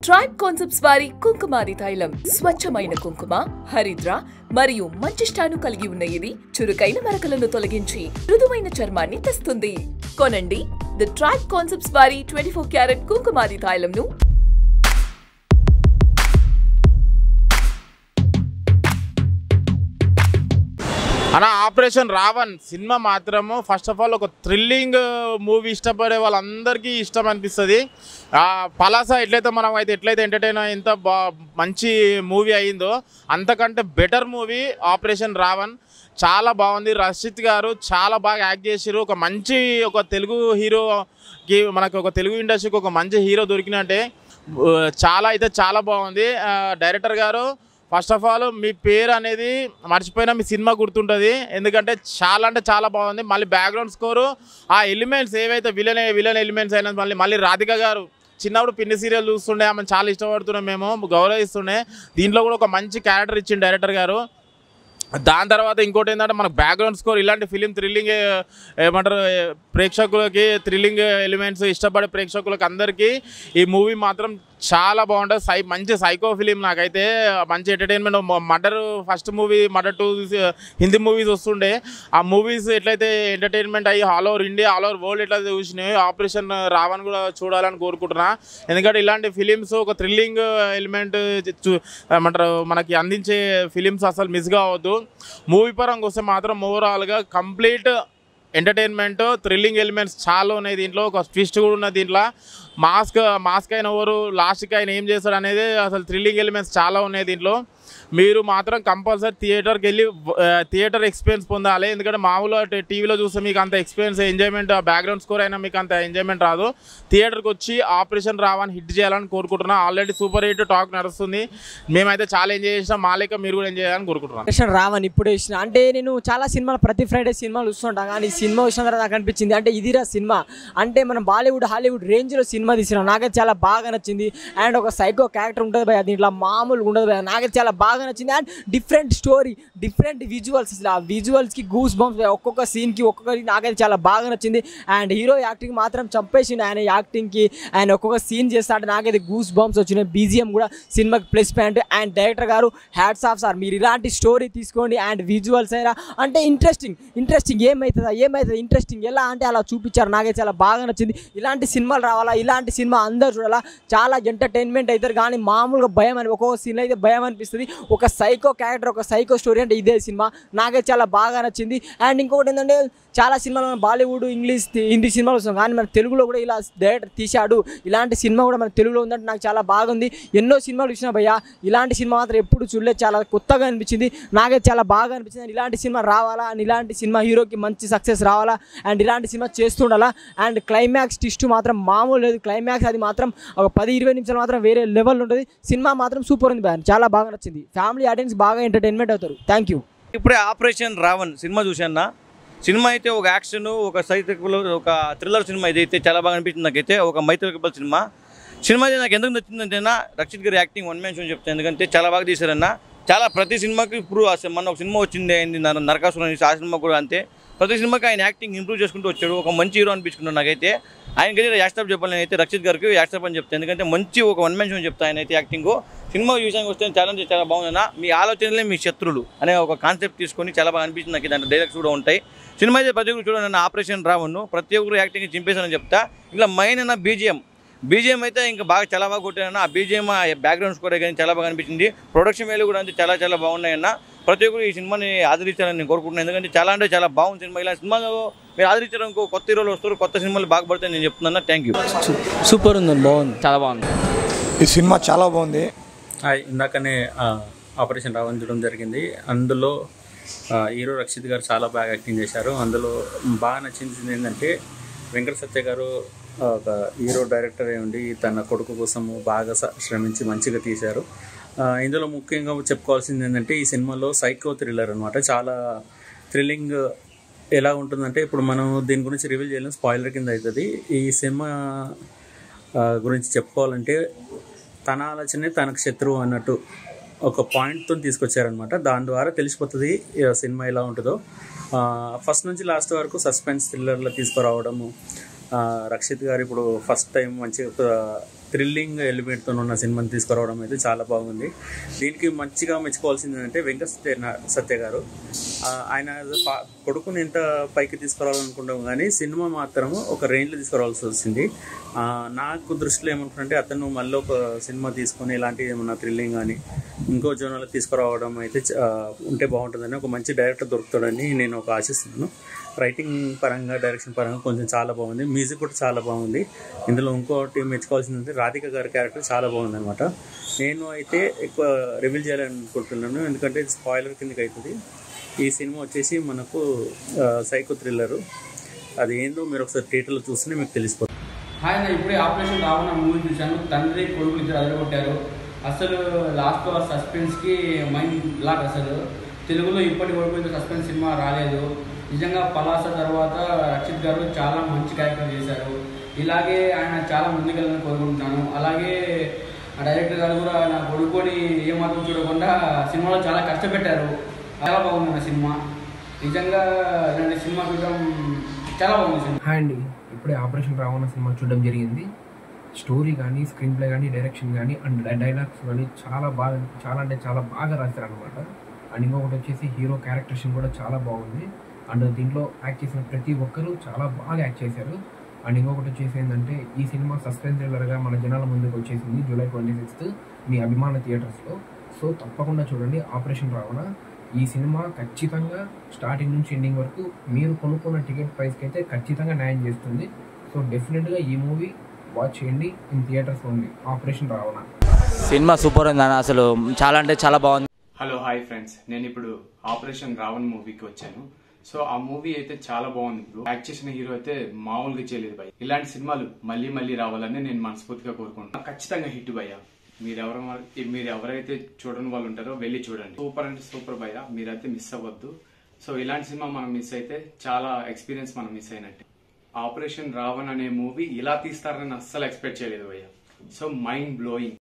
Tribe concepts వారి కుంకుమాది తైలం స్వచ్ఛమైన కుంకుమ, హరిద్ర మరియు మంచిష్టాను కలిగి ఉన్న ఇది చురుకైన మరకలను తొలగించి మృదువైన చర్మాన్ని తెస్తుంది. కొనండి ది ట్రైబ్ కాన్సెప్ట్స్ వారి 24 క్యారెట్ కుంకుమాది తైలంను. అన్న ఆపరేషన్ రావణ్ సినిమా మాత్రము ఫస్ట్ ఆఫ్ ఆల్ ఒక థ్రిల్లింగ్ మూవీ ఇష్టపడే వాళ్ళందరికీ ఇష్టం అనిపిస్తుంది. పలాస ఎట్లయితే ఎంటర్టైన్ ఎంత మంచి మూవీ అయిందో అంతకంటే బెటర్ మూవీ ఆపరేషన్ రావణ్. చాలా బాగుంది. రషిత్ గారు చాలా బాగా యాక్ట్ చేసారు. ఒక తెలుగు హీరోకి మనకు ఒక తెలుగు ఇండస్ట్రీకి ఒక మంచి హీరో దొరికినట్టే. చాలా బాగుంది. డైరెక్టర్ గారు ఫస్ట్ ఆఫ్ ఆల్ మీ పేరు అనేది మర్చిపోయినా మీ సినిమా గుర్తుంటుంది. ఎందుకంటే చాలా బాగుంది. మళ్ళీ బ్యాక్గ్రౌండ్ స్కోరు ఆ ఎలిమెంట్స్ ఏవైతే విలన్ ఎలిమెంట్స్ అయినా మళ్ళీ రాధిక గారు చిన్నప్పుడు పిన్ని సీరియల్ చూస్తుండే, ఆమె చాలా ఇష్టపడుతున్నాం, మేము గౌరవిస్తుండే. దీంట్లో కూడా ఒక మంచి క్యారెక్టర్ ఇచ్చింది డైరెక్టర్ గారు. దాని తర్వాత ఇంకోటి ఏంటంటే మనకు బ్యాక్గ్రౌండ్ స్కోర్ ఇలాంటి ఫిలిం థ్రిల్లింగ్ ఏమంటారు ప్రేక్షకులకి థ్రిల్లింగ్ ఎలిమెంట్స్ ఇష్టపడే ప్రేక్షకులకి అందరికీ ఈ మూవీ మాత్రం చాలా బాగుంటుంది. మంచి సైకో ఫిలిం. నాకైతే మంచి entertainment. Murder first movie murder 2 Hindi movies వస్తుండే. ఆ మూవీస్ ఎట్లయితే ఎంటర్టైన్మెంట్ అయ్యి all over India all over world ఎట్లయితే చూసినాయి, ఆపరేషన్ రావణ్ కూడా చూడాలని కోరుకుంటున్నా. ఎందుకంటే ఇలాంటి ఫిలిమ్స్ ఒక థ్రిల్లింగ్ ఎలిమెంట్ ఏమంటారు మనకి అందించే ఫిలిమ్స్ అసలు మిస్ కావద్దు. మూవీ పరంగా వస్తే మాత్రం ఓవరాల్గా కంప్లీట్ ఎంటర్టైన్మెంట్, థ్రిల్లింగ్ ఎలిమెంట్స్ చాలా ఉన్నాయి దీంట్లో. ఒక ట్విస్ట్ కూడా ఉన్నది దీంట్లో. మాస్క్ అయిన ఎవరు లాస్ట్కి ఆయన ఏం చేస్తాడు అనేది అసలు థ్రిల్లింగ్ ఎలిమెంట్స్ చాలా ఉన్నాయి దీంట్లో. మీరు మాత్రం కంపల్సరీ థియేటర్కి వెళ్ళి థియేటర్ ఎక్స్పీరియన్స్ పొందాలి. ఎందుకంటే మామూలుగా టీవీలో చూస్తే మీకు అంత ఎక్స్పీరియన్స్ ఎంజాయ్మెంట్, బ్యాక్గ్రౌండ్ స్కోర్ అయినా మీకు అంత ఎంజాయ్మెంట్ రాదు. థియేటర్కి వచ్చి ఆపరేషన్ రావణ్ హిట్ చేయాలని కోరుకుంటున్నాను. ఆల్రెడీ సూపర్ హిట్ టాక్ నడుస్తుంది. మేమైతే చాలా ఎంజాయ్ చేసినాం. మా లెక్క మీరు కూడా ఎంజాయ్ చేయాలని కోరుకుంటున్నాను. ఆపరేషన్ రావణ్ ఇప్పుడు వేసిన అంటే నేను చాలా సినిమాలు ప్రతి ఫ్రైడే సినిమాలు చూస్తుంటాను. కానీ ఈ సినిమా వచ్చిన తర్వాత నాకు అనిపించింది అంటే ఇదిరా సినిమా. అంటే మనం బాలీవుడ్ హాలీవుడ్ రేంజ్లో సినిమా తీసినాం. నాకైతే చాలా బాగా నచ్చింది. అండ్ ఒక సైకో క్యారెక్టర్ ఉంటుంది భయ, దీంట్లో మామూలుగా ఉండదు భయ. నాకైతే చాలా బాగా నచ్చింది. And different story, different visuals, ఆ విజువల్స్కి గూస్ బంప్స్, ఒక్కొక్క సీన్కి ఒక్కొక్కటి నాకైతే చాలా బాగా నచ్చింది. అండ్ హీరో యాక్టింగ్ మాత్రం చంపేసింది. ఆయన యాక్టింగ్కి ఆయన ఒక్కొక్క సీన్ చేస్తాడు, నాకైతే గూస్ బంప్స్ వచ్చినాయి. బీజిఎం కూడా సినిమాకి ప్లస్ పాయింట్. అండ్ డైరెక్టర్ గారు హ్యాట్స్ ఆఫ్ సార్, మీరు ఇలాంటి స్టోరీ తీసుకోండి. అండ్ విజువల్స్ అయినా అంటే ఇంట్రెస్టింగ్ ఏమవుతుందా ఇంట్రెస్టింగ్ ఎలా అంటే అలా చూపించారు. నాకైతే చాలా బాగా నచ్చింది. ఇలాంటి సినిమాలు రావాలా, ఇలాంటి సినిమా అందరూ చూడాలా. చాలా ఎంటర్టైన్మెంట్ అవుతారు. కానీ మామూలుగా భయం అని ఒక్కొక్క సీన్ అయితే భయం అనిపిస్తుంది. ఒక సైకో క్యారెక్టర్, ఒక సైకో స్టోరీ అంటే ఇదే సినిమా. నాకైతే చాలా బాగా నచ్చింది. అండ్ ఇంకొకటి ఏంటంటే చాలా సినిమాలు బాలీవుడ్ ఇంగ్లీష్ హిందీ సినిమాలు వస్తాం, కానీ మన తెలుగులో కూడా ఇలా డైరెక్టర్ తీశాడు. ఇలాంటి సినిమా కూడా మన తెలుగులో ఉందంటే నాకు చాలా బాగుంది. ఎన్నో సినిమాలు చూసినా భయ్యా, ఇలాంటి సినిమా మాత్రం ఎప్పుడు చూడలేదు. చాలా కొత్తగా అనిపించింది. నాకైతే చాలా బాగా అనిపించింది. ఇలాంటి సినిమా రావాలా, అండ్ ఇలాంటి సినిమా హీరోకి మంచి సక్సెస్ రావాలా, అండ్ ఇలాంటి సినిమా చేస్తుండాలా. అండ్ క్లైమాక్స్ ట్విస్ట్ మాత్రం మామూలు లేదు. క్లైమాక్స్ అది మాత్రం ఒక 10-20 నిమిషాలు మాత్రం వేరే లెవెల్ ఉంటుంది. సినిమా మాత్రం సూపర్ ఉంది భయ్యా, చాలా బాగా నచ్చింది. ఫ్యామిలీ ఆడియన్స్ బాగా ఎంటర్టైన్మెంట్ అవుతారు. Thank you. ఇప్పుడే ఆపరేషన్ రావణ్ సినిమా చూశాను. సినిమా అయితే ఒక యాక్షన్, ఒక సైకిల్, ఒక థ్రిల్లర్ సినిమా. ఇదైతే చాలా బాగా అనిపించింది నాకైతే. ఒక మైథికల్ సినిమా అయితే నాకు ఎందుకు నచ్చిందంటేనా రక్షిత్ గారి యాక్టింగ్ వన్ మ్యాన్ షో చెప్తాను. ఎందుకంటే చాలా బాగా తీశారన్న. చాలా ప్రతి సినిమాకి ఇప్పుడు మన ఒక సినిమా వచ్చింది అయింది నరకాసురం, ఆ సినిమా కూడా అంతే. ప్రతి సినిమాకి ఆయన యాక్టింగ్ ఇంప్రూవ్ చేసుకుంటూ వచ్చాడు. ఒక మంచి హీరో అనిపించుకున్నాడు నాకైతే. ఆయనకైతే యాక్స్టాప్ చెప్పాలి, నేనైతే రక్షిత్ గారికి యాక్స్టాప్ అని చెప్తాను. ఎందుకంటే మంచి ఒక వన్ మ్యాన్ షో చెప్తాను ఆయన అయితే యాక్టింగ్. సినిమా విషయానికి వస్తే చాలా బాగుందన్న. మీ ఆలోచనలే మీ శత్రులు అనే ఒక కాన్సెప్ట్ తీసుకొని చాలా బాగా అనిపించింది నాకు. దాంట్లో డైలాగ్స్ కూడా ఉంటాయి. సినిమా అయితే ప్రతి ఒక్కరు చూడండి. ఆపరేషన్ రావణ్ ప్రతి ఒక్కరు యాక్టింగ్ చింపేశానని చెప్తా. ఇలా మెయిన్ అన్న బీజిఎం అయితే ఇంకా చాలా బాగా కొట్టానన్న. ఆ బీజిఎం బ్యాక్గ్రౌండ్ స్కోర్ కానీ చాలా బాగా అనిపించింది. ప్రొడక్షన్ వాల్యూ కూడా అంతే చాలా బాగున్నాయన్న. ప్రతి ఒక్కరు ఈ సినిమాని ఆదరించాలని నేను కోరుకుంటున్నాను. ఎందుకంటే చాలా బాగుంది సినిమా. ఇలా సినిమాలో మీరు ఆదరించడం కొత్త హీరోలు వస్తారు, కొత్త సినిమాలు బాగా పడతాయి నేను చెప్తున్నాను. Thank you. సూపర్ ఉందండి, బాగుంది, చాలా బాగుంది. ఈ సినిమా చాలా బాగుంది. ఇందాకనే ఆపరేషన్ రావణ్ చూడడం జరిగింది. అందులో హీరో రక్షిత్ గారు చాలా బాగా యాక్టింగ్ చేశారు. అందులో బాగా నచ్చింది ఏంటంటే వెంకట సత్య గారు ఒక హీరో డైరెక్టర్ అయి ఉండి తన కొడుకు కోసము బాగా శ్రమించి మంచిగా తీశారు. ఇందులో ముఖ్యంగా చెప్పుకోవాల్సింది ఏంటంటే ఈ సినిమాలో సైకో థ్రిల్లర్ అనమాట. చాలా థ్రిల్లింగ్ ఎలా ఉంటుందంటే ఇప్పుడు మనం దీని గురించి రివీల్ చేయలేం, స్పాయిలర్ కింద అవుతుంది. ఈ సినిమా గురించి చెప్పుకోవాలంటే తన ఆలోచనే తనకు శత్రువు అన్నట్టు ఒక పాయింట్తో తీసుకొచ్చారనమాట. దాని ద్వారా తెలిసిపోతుంది సినిమా ఎలా ఉంటుందో. ఫస్ట్ నుంచి లాస్ట్ వరకు సస్పెన్స్ థ్రిల్లర్లో తీసుకురావడము. రక్షిత్ గారు ఇప్పుడు ఫస్ట్ టైం మంచిగా థ్రిల్లింగ్ ఎలిమెంట్తో ఉన్న సినిమాని తీసుకురావడం అయితే చాలా బాగుంది. దీనికి మంచిగా మెచ్చుకోవాల్సింది ఏంటంటే సత్య గారు. ఆయన కొడుకుని ఎంత పైకి తీసుకురావాలనుకుంటాం కానీ సినిమా మాత్రము ఒక రేంజ్లో తీసుకురావాల్సి వచ్చింది. నాకు దృష్టిలో ఏమనుకుంటే అతను మళ్ళీ ఒక సినిమా తీసుకొని ఇలాంటి ఏమన్నా థ్రిల్లింగ్ కానీ ఇంకో జోనర్లో తీసుకురావడం అయితే ఉంటే బాగుంటుందని, ఒక మంచి డైరెక్టర్ దొరుకుతాడని నేను ఒక ఆశిస్తున్నాను. రైటింగ్ పరంగా, డైరెక్షన్ పరంగా కొంచెం చాలా బాగుంది. మ్యూజిక్ కూడా చాలా బాగుంది. ఇందులో ఇంకోటి మెచ్చుకోవాల్సింది రాధిక గారి క్యారెక్టర్ చాలా బాగుంది అనమాట. నేను అయితే ఎక్కువ రివీల్ చేయాలనుకుంటున్నాను, ఎందుకంటే స్పాయిలర్ కిందకి అవుతుంది. ఈ సినిమా వచ్చేసి మనకు సైకో థ్రిల్లరు. అది ఏందో మీరు ఒకసారి థియేటర్లో చూస్తేనే మీకు తెలిసిపోతుంది. హాయ్, నేను ఇప్పుడే ఆపరేషన్ రావణ మూవీ చూశాను. తండ్రి కొడుకు ఇద్దరు అదరగొట్టారు. అసలు లాస్ట్ సస్పెన్స్కి మైండ్ బ్లాక్. అసలు తెలుగులో ఇప్పటి వరకు ఇంత సస్పెన్స్ సినిమా రాలేదు. నిజంగా పలాస తర్వాత రక్షిత్ గారు చాలా మంచి క్యారెక్టర్ చేశారు. ఇలాగే ఆయన చాలా ముందుకెళ్ళాలని కోరుకుంటున్నాను. అలాగే ఆ డైరెక్టర్ గారు కూడా నా కొడుకుని ఏమాత్రం చూడకుండా సినిమాలో చాలా కష్టపెట్టారు. చాలా బాగుంది నా సినిమా. నిజంగా ఇలాంటి సినిమా చూడడం చాలా బాగుంది. హాయ్ అండి, ఇప్పుడే ఆపరేషన్ రావణ సినిమా చూడడం జరిగింది. స్టోరీ కానీ, స్క్రీన్ ప్లే కానీ, డైరెక్షన్ కానీ అండ్ డైలాగ్స్ కానీ చాలా బాగా రాశారు అనమాట. అండ్ ఇంకొకటి వచ్చేసి హీరో క్యారెక్టరేషన్ కూడా చాలా బాగుంది. అండ్ దీంట్లో యాక్ట్ చేసిన ప్రతి ఒక్కరూ చాలా బాగా యాక్ట్ చేశారు. అండ్ ఇంకొకటి వచ్చేసి ఏంటంటే ఈ సినిమా సస్పెన్స్ థ్రిల్లర్గా మన జనాల ముందుకు వచ్చేసింది జూలై 26 మీ అభిమాన థియేటర్స్లో. సో తప్పకుండా చూడండి ఆపరేషన్ రావణ. ఈ సినిమా ఖచ్చితంగా స్టార్టింగ్ నుంచి ఎండింగ్ వరకు మీరు కొనుక్కున్న టికెట్ ప్రైస్కి అయితే ఖచ్చితంగా న్యాయం చేస్తుంది. సో డెఫినెట్గా ఈ మూవీ వాచ్ చేయండి in theatres only. Operation Ravana cinema super ఉంది అన్న, అసలు చాలా అంటే చాలా బాగుంది. హలో హాయ్ ఫ్రెండ్స్, నేను ఇప్పుడు ఆపరేషన్ రావణ్ మూవీకి వచ్చాను. సో ఆ మూవీ అయితే చాలా బాగుంది. ఇప్పుడు యాక్ట్ చేసిన హీరో అయితే మామూలుగా చేయలేదు భయ్య. ఇలాంటి సినిమాలు మళ్ళీ మళ్ళీ రావాలని నేను మనస్ఫూర్తిగా కోరుకుంటున్నాను. ఖచ్చితంగా హిట్ భయ్య. మీరు ఎవరైతే చూడని వాళ్ళు ఉంటారో వెళ్ళి చూడండి. సూపర్ అంటే సూపర్ భయ్య, మీరైతే మిస్ అవ్వద్దు. సో ఇలాంటి సినిమా మనం మిస్ అయితే చాలా ఎక్స్పీరియన్స్ మనం మిస్ అయినట్టే. ఆపరేషన్ రావణ్ అనే మూవీ ఇలా తీస్తారని అస్సలు ఎక్స్పెక్ట్ చేయలేదు భయ్య. So mind blowing.